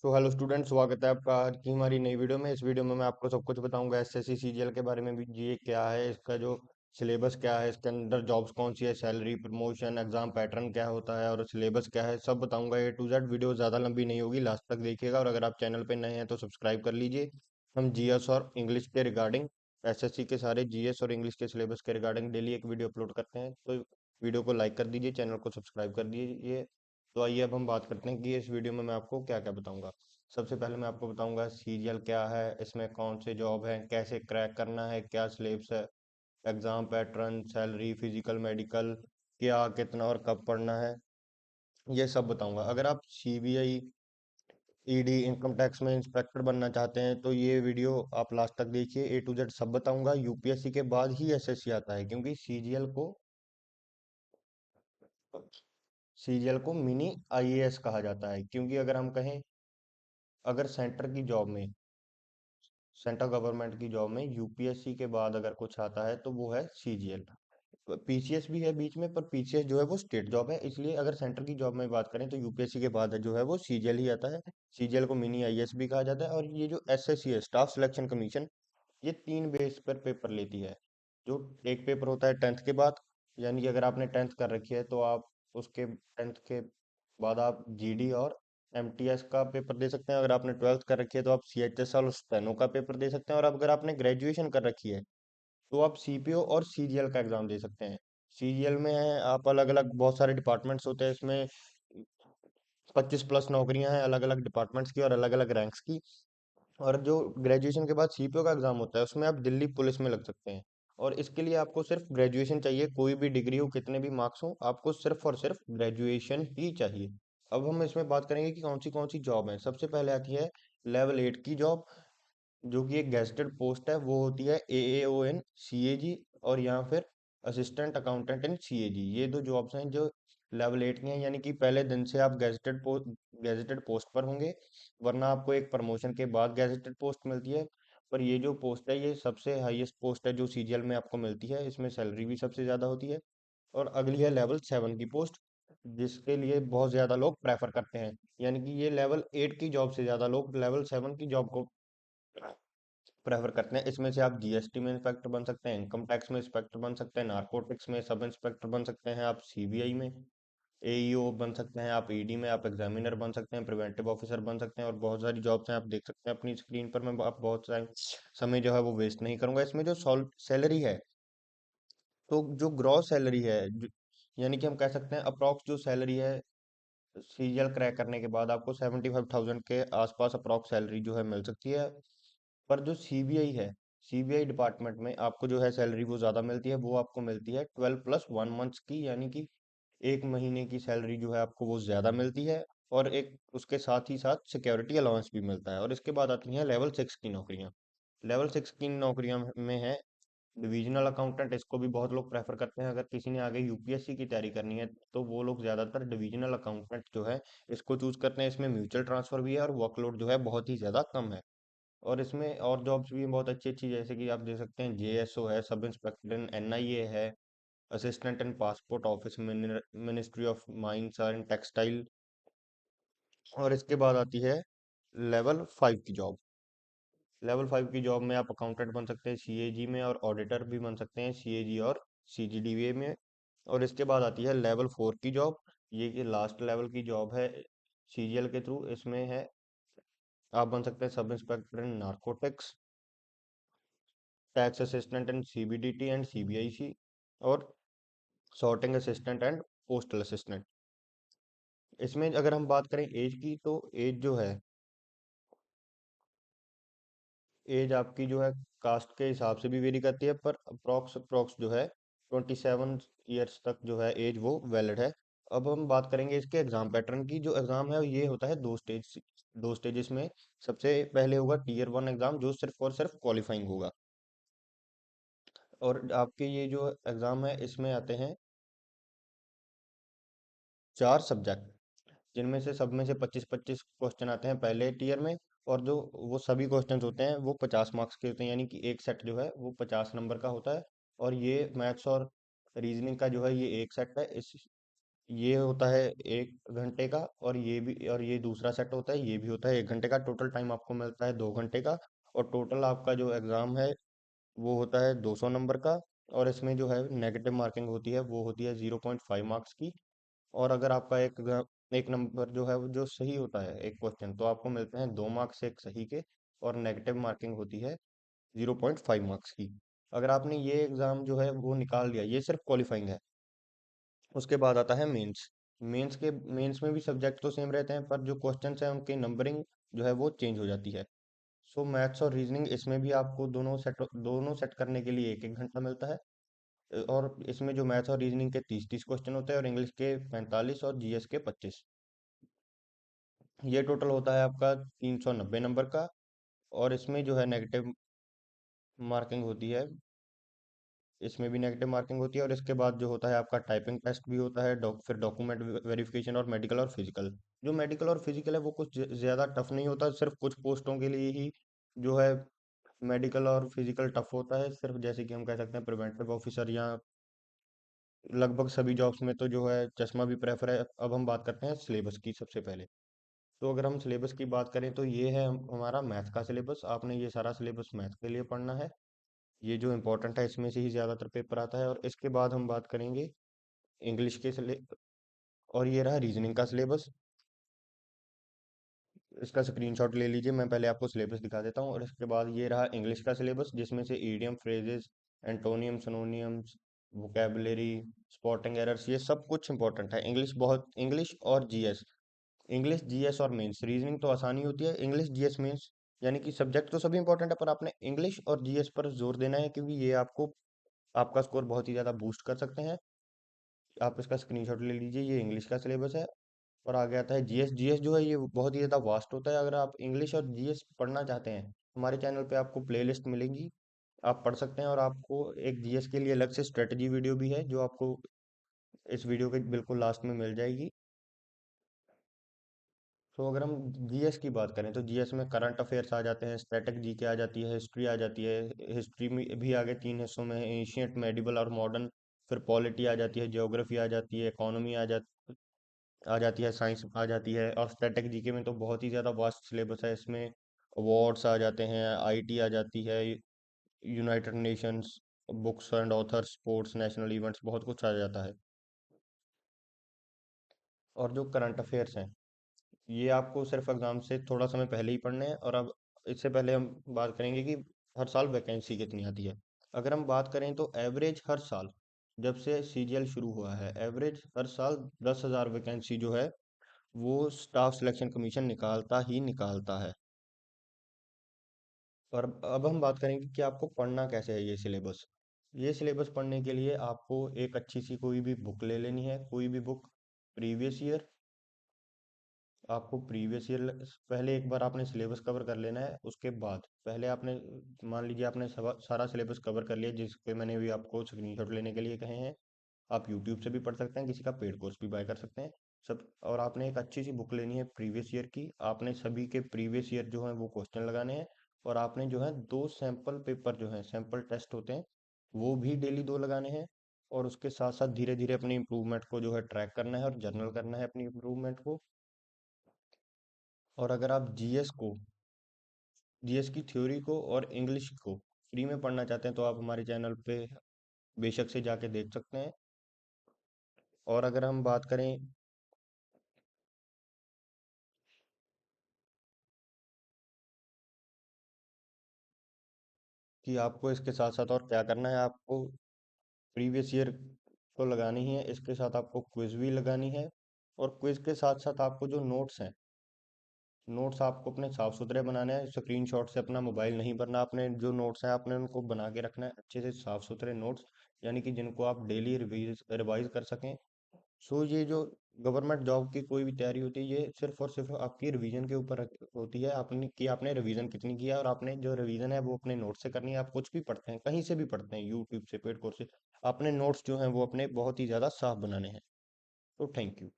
तो hello student, स्वागत है आपका आज की हमारी नई वीडियो में। इस वीडियो में मैं आपको सब कुछ बताऊंगा एसएससी सीजीएल के बारे में भी। ये क्या है, इसका जो सिलेबस क्या है, इसके अंदर जॉब्स कौन सी है, सैलरी, प्रमोशन, एग्जाम पैटर्न क्या होता है और सिलेबस क्या है, सब बताऊंगा ए टू जेड। वीडियो ज़्यादा लंबी नहीं होगी, लास्ट तक देखिएगा। और अगर आप चैनल पे नए हैं तो सब्सक्राइब कर लीजिए। हम जीएस और इंग्लिश के रिगार्डिंग, एसएससी के सारे जीएस और इंग्लिश के सिलेबस के रिगार्डिंग डेली एक वीडियो अपलोड करते हैं। तो वीडियो को लाइक कर दीजिए, चैनल को सब्सक्राइब कर दीजिए। तो आइए अब हम बात करते हैं कि इस वीडियो में मैं आपको क्या क्या बताऊंगा। सबसे पहले मैं आपको बताऊंगा सीरियल क्या है, इसमें कौन से जॉब है, कैसे क्रैक करना है, क्या सिलेबस है, exam pattern, salary, physical, medical, क्या कितना और कब पढ़ना है, ये सब बताऊंगा। अगर आप सीबीआई, ईडी, इनकम टैक्स में इंस्पेक्टर बनना चाहते हैं तो ये वीडियो आप लास्ट तक देखिए, ए टू जेड सब बताऊंगा। यूपीएससी के बाद ही एसएससी आता है, क्योंकि सीजीएल को मिनी आईएएस कहा जाता है। क्योंकि अगर हम कहें, अगर सेंट्रल गवर्नमेंट की जॉब में यूपीएससी के बाद अगर कुछ आता है तो वो है सीजीएल। पीसीएस भी है बीच में, पर पीसीएस जो है वो स्टेट जॉब है, इसलिए अगर सेंटर की जॉब में बात करें तो यूपीएससी के बाद जो है वो सीजीएल ही आता है। सीजीएल को मिनी आईएएस भी कहा जाता है। और ये जो एसएससी है, स्टाफ सिलेक्शन कमीशन, ये 3 बेस पर पेपर लेती है। जो एक पेपर होता है टेंथ के बाद, यानी कि अगर आपने टेंथ कर रखी है तो आप उसके टेंथ के बाद आप जीडी और एमटीएस का पेपर दे सकते हैं। अगर आपने ट्वेल्थ कर रखी है तो आप सीएचएस और स्टेनो का पेपर दे सकते हैं। और अब अगर आपने ग्रेजुएशन कर रखी है तो आप सीपीओ और सीजीएल का एग्जाम दे सकते हैं। सीजीएल में है आप अलग अलग बहुत सारे डिपार्टमेंट्स होते हैं, इसमें 25+ नौकरियां हैं अलग अलग डिपार्टमेंट्स की और अलग अलग रैंक्स की। और जो ग्रेजुएशन के बाद सीपीओ का एग्जाम होता है उसमें आप दिल्ली पुलिस में लग सकते हैं। और इसके लिए आपको सिर्फ ग्रेजुएशन चाहिए, कोई भी डिग्री हो, कितने भी मार्क्स हो, आपको सिर्फ और सिर्फ ग्रेजुएशन ही चाहिए। अब हम इसमें बात करेंगे कि कौन सी जॉब है। सबसे पहले आती है लेवल 8 की जॉब, जो कि एक गेस्टेड पोस्ट है। वो होती है AAON CAG, और या फिर असिस्टेंट अकाउंटेंट इन CAG। ये दो जॉब्स हैं जो लेवल 8 की हैं, यानी कि पहले दिन से आप गैजेटेड पोस्ट पर होंगे, वरना आपको एक प्रमोशन के बाद गैजेटेड पोस्ट मिलती है। पर ये जो पोस्ट है ये सबसे हाईएस्ट पोस्ट है जो सीजीएल में आपको मिलती है, इसमें सैलरी भी सबसे ज़्यादा होती है। और अगली है लेवल 7 की पोस्ट, जिसके लिए बहुत ज़्यादा लोग प्रेफर करते हैं। यानी कि ये लेवल 8 की जॉब से ज़्यादा लोग लेवल 7 की जॉब को प्रेफर करते हैं। इसमें से आप जीएसटी में इंस्पेक्टर बन सकते हैं, इनकम टैक्स में इंस्पेक्टर बन सकते हैं, नारकोटिक्स में सब इंस्पेक्टर बन सकते हैं, आप सीबीआई में एईओ बन सकते हैं, आप ईडी में आप एग्जामिनर बन सकते हैं, प्रिवेंटिव ऑफिसर बन सकते हैं। और बहुत सारी जॉब्स हैं, आप देख सकते हैं अपनी स्क्रीन पर। मैं आप बहुत सारे समय जो है वो वेस्ट नहीं करूंगा। इसमें जो सैलरी है, तो जो ग्रॉस सैलरी है, यानी कि हम कह सकते हैं अप्रोक्स जो सैलरी है सीरियल क्रैक करने के बाद आपको 75,000 के आसपास अप्रोक्स सैलरी जो है मिल सकती है। पर जो सीबीआई है, सीबीआई डिपार्टमेंट में आपको जो है सैलरी वो ज़्यादा मिलती है। वो आपको मिलती है 12+1 मंथ्स की, यानी कि 1 महीने की सैलरी जो है आपको वो ज़्यादा मिलती है। और एक उसके साथ ही साथ सिक्योरिटी अलाउंस भी मिलता है। और इसके बाद आती हैं लेवल 6 की नौकरियाँ। लेवल 6 की नौकरियाँ में है डिविजनल अकाउंटेंट। इसको भी बहुत लोग प्रेफर करते हैं। अगर किसी ने आगे यूपीएससी की तैयारी करनी है तो वो लोग ज़्यादातर डिविजनल अकाउंटेंट जो है इसको चूज करते हैं। इसमें म्यूचुअल ट्रांसफर भी है और वर्कलोड जो है बहुत ही ज़्यादा कम है। और इसमें और जॉब्स भी बहुत अच्छी अच्छी, जैसे कि आप देख सकते हैं जेएसओ है, सब इंस्पेक्टर इन एनआईए है, assistant in passport office, ministry of mines and textile. और इसके बाद आती है लेवल 5 की जॉब। लेवल 5 की जॉब में आप अकाउंटेंट बन सकते हैं सीएजी में, और ऑडिटर भी बन सकते हैं सीएजी और सीजीडीए में। और इसके बाद आती है लेवल 4 की जॉब। ये लास्ट लेवल की जॉब है सीजीएल के थ्रू। इसमें है आप बन सकते हैं sub inspector in narcotics, tax assistant in CBDT and CBIC, और sorting assistant and postal assistant. इसमें अगर हम बात करें एज की, तो एज जो है, एज आपकी जो है कास्ट के हिसाब से भी वेरी करती है, पर अप्रोक्स अप्रोक्स जो है 27 ईयर्स तक जो है एज वो वैलिड है। अब हम बात करेंगे इसके एग्जाम पैटर्न की। जो एग्जाम है ये होता है दो स्टेजेस में। सबसे पहले होगा टीयर 1 एग्जाम, जो सिर्फ और सिर्फ क्वालिफाइंग होगा। और आपके ये जो एग्जाम है इसमें आते हैं 4 सब्जेक्ट, जिनमें से सब में से 25-25 क्वेश्चन आते हैं पहले टीयर में। और जो वो सभी क्वेश्चंस होते हैं वो 50 मार्क्स के होते हैं, यानी कि एक सेट जो है वो 50 नंबर का होता है। और ये मैथ्स और रीजनिंग का जो है ये एक सेट है। ये होता है 1 घंटे का, और ये दूसरा सेट होता है, ये भी होता है 1 घंटे का। टोटल टाइम आपको मिलता है 2 घंटे का। और टोटल आपका जो एग्ज़ाम है वो होता है 200 नंबर का। और इसमें जो है नेगेटिव मार्किंग होती है, वो होती है 0.5 मार्क्स की। और अगर आपका एक नंबर जो है वो जो सही होता है एक क्वेश्चन, तो आपको मिलते हैं 2 मार्क्स एक सही के। और नेगेटिव मार्किंग होती है 0.5 मार्क्स की। अगर आपने ये एग्ज़ाम जो है वो निकाल लिया, ये सिर्फ क्वालिफाइंग है। उसके बाद आता है मेंस। मेंस में भी सब्जेक्ट तो सेम रहते हैं, पर जो क्वेश्चंस हैं उनकी नंबरिंग जो है वो चेंज हो जाती है। सो मैथ्स और रीजनिंग, इसमें भी आपको दोनों सेट करने के लिए एक एक घंटा मिलता है। और इसमें जो मैथ्स और रीजनिंग के 30-30 क्वेश्चन होते हैं, और इंग्लिश के 45 और जीएस के 25। ये टोटल होता है आपका 390 नंबर का। और इसमें जो है नेगेटिव मार्किंग होती है, इसमें भी नेगेटिव मार्किंग होती है। और इसके बाद जो होता है आपका टाइपिंग टेस्ट भी होता है, फिर डॉक्यूमेंट वेरिफिकेशन, और मेडिकल और फिजिकल। जो मेडिकल और फिजिकल है वो कुछ ज़्यादा टफ नहीं होता, सिर्फ कुछ पोस्टों के लिए ही जो है मेडिकल और फिजिकल टफ होता है। सिर्फ जैसे कि हम कह सकते हैं प्रिवेंटिव ऑफिसर, या लगभग सभी जॉब्स में तो जो है चश्मा भी प्रेफर है। अब हम बात करते हैं सिलेबस की सबसे पहले। तो अगर हम सिलेबस की बात करें तो ये है हमारा मैथ का सिलेबस। आपने ये सारा सिलेबस मैथ के लिए पढ़ना है। ये जो इम्पोर्टेंट है इसमें से ही ज़्यादातर पेपर आता है। और इसके बाद हम बात करेंगे इंग्लिश के सिले और ये रहा रीजनिंग का सिलेबस। इसका स्क्रीनशॉट ले लीजिए, मैं पहले आपको सिलेबस दिखा देता हूँ। और इसके बाद ये रहा इंग्लिश का सिलेबस, जिसमें से idiom, phrases, antonym, synonyms, vocabulary, spotting errors, ये सब कुछ इंपॉर्टेंट है। इंग्लिश और जीएस। इंग्लिश, जीएस और मेंस। रीजनिंग तो आसानी होती है, इंग्लिश, जीएस, मेंस, यानी कि सब्जेक्ट तो सभी इंपॉर्टेंट है, पर आपने इंग्लिश और जीएस पर जोर देना है, क्योंकि ये आपको आपका स्कोर बहुत ही ज़्यादा बूस्ट कर सकते हैं। आप इसका स्क्रीनशॉट ले लीजिए, ये इंग्लिश का सिलेबस है। और आगे आता है जीएस। जीएस जो है ये बहुत ही ज़्यादा वास्ट होता है। अगर आप इंग्लिश और जीएस पढ़ना चाहते हैं, हमारे चैनल पे आपको प्लेलिस्ट मिलेंगी, आप पढ़ सकते हैं। और आपको एक जीएस के लिए अलग से स्ट्रेटजी वीडियो भी है, जो आपको इस वीडियो के बिल्कुल लास्ट में मिल जाएगी। तो अगर हम जीएस की बात करें तो जीएस में करंट अफेयर्स आ जाते हैं, स्टैटिक जीके आ जाती है, हिस्ट्री आ जाती है। हिस्ट्री में भी आगे 3 हिस्सों में है, एशियंट, मेडिवल और मॉडर्न। फिर पॉलिटी आ जाती है, ज्योग्राफी आ जाती है, इकोनॉमी आ जाती है, साइंस आ जाती है। और स्टैटिक जीके में तो बहुत ही ज़्यादा वास्ट सिलेबस है। इसमें अवार्ड्स आ जाते हैं, आईटी आ जाती है, United Nations, books and authors, sports, national events, बहुत कुछ आ जाता है। और जो करंट अफेयर्स हैं, ये आपको सिर्फ एग्जाम से थोड़ा समय पहले ही पढ़ने हैं। और अब इससे पहले हम बात करेंगे कि हर साल वैकेंसी कितनी आती है। अगर हम बात करें तो एवरेज हर साल, जब से सीजीएल शुरू हुआ है, एवरेज हर साल 10,000 वैकेंसी जो है वो स्टाफ सिलेक्शन कमीशन निकालता ही निकालता है। और अब हम बात करेंगे कि आपको पढ़ना कैसे है ये सिलेबस। ये सिलेबस पढ़ने के लिए आपको एक अच्छी सी कोई भी बुक ले लेनी है, कोई भी बुक। प्रीवियस ईयर, आपको प्रीवियस ईयर पहले एक बार आपने सिलेबस कवर कर लेना है। उसके बाद पहले आपने, मान लीजिए आपने सारा सिलेबस कवर कर लिया, जिसके मैंने भी आपको स्क्रीनशॉट लेने के लिए कहे हैं। आप यूट्यूब से भी पढ़ सकते हैं, किसी का पेड कोर्स भी बाय कर सकते हैं सब। और आपने एक अच्छी सी बुक लेनी है प्रीवियस ईयर की। आपने सभी के प्रीवियस ईयर जो है वो क्वेश्चन लगाने हैं। और आपने जो है 2 सैंपल पेपर जो है, सैंपल टेस्ट होते हैं, वो भी डेली 2 लगाने हैं। और उसके साथ साथ धीरे धीरे अपनी इम्प्रूवमेंट को जो है ट्रैक करना है, और जर्नल करना है अपनी इम्प्रूवमेंट को। और अगर आप जीएस की थ्योरी को और इंग्लिश को फ्री में पढ़ना चाहते हैं, तो आप हमारे चैनल पे बेशक से जाके देख सकते हैं। और अगर हम बात करें कि आपको इसके साथ साथ और क्या करना है, आपको प्रीवियस ईयर तो लगानी ही है, इसके साथ आपको क्विज भी लगानी है। और क्विज के साथ साथ आपको जो नोट्स हैं, नोट्स आपको अपने साफ सुथरे बनाने हैं। स्क्रीनशॉट से अपना मोबाइल नहीं भरना। आपने जो नोट्स हैं आपने उनको बना के रखना है, अच्छे से साफ सुथरे नोट्स, यानी कि जिनको आप डेली रिवाइज कर सकें। सो ये जो गवर्नमेंट जॉब की कोई भी तैयारी होती है, ये सिर्फ और सिर्फ आपकी रिवीजन के ऊपर होती है। आपने रिवीजन कितनी किया, और आपने जो रिवीजन है वो अपने नोट्स से करनी है। आप कुछ भी पढ़ते हैं, कहीं से भी पढ़ते हैं, यूट्यूब से, पेड कोर्स से, आपने नोट्स जो हैं वो अपने बहुत ही ज़्यादा साफ बनाने हैं। तो थैंक यू।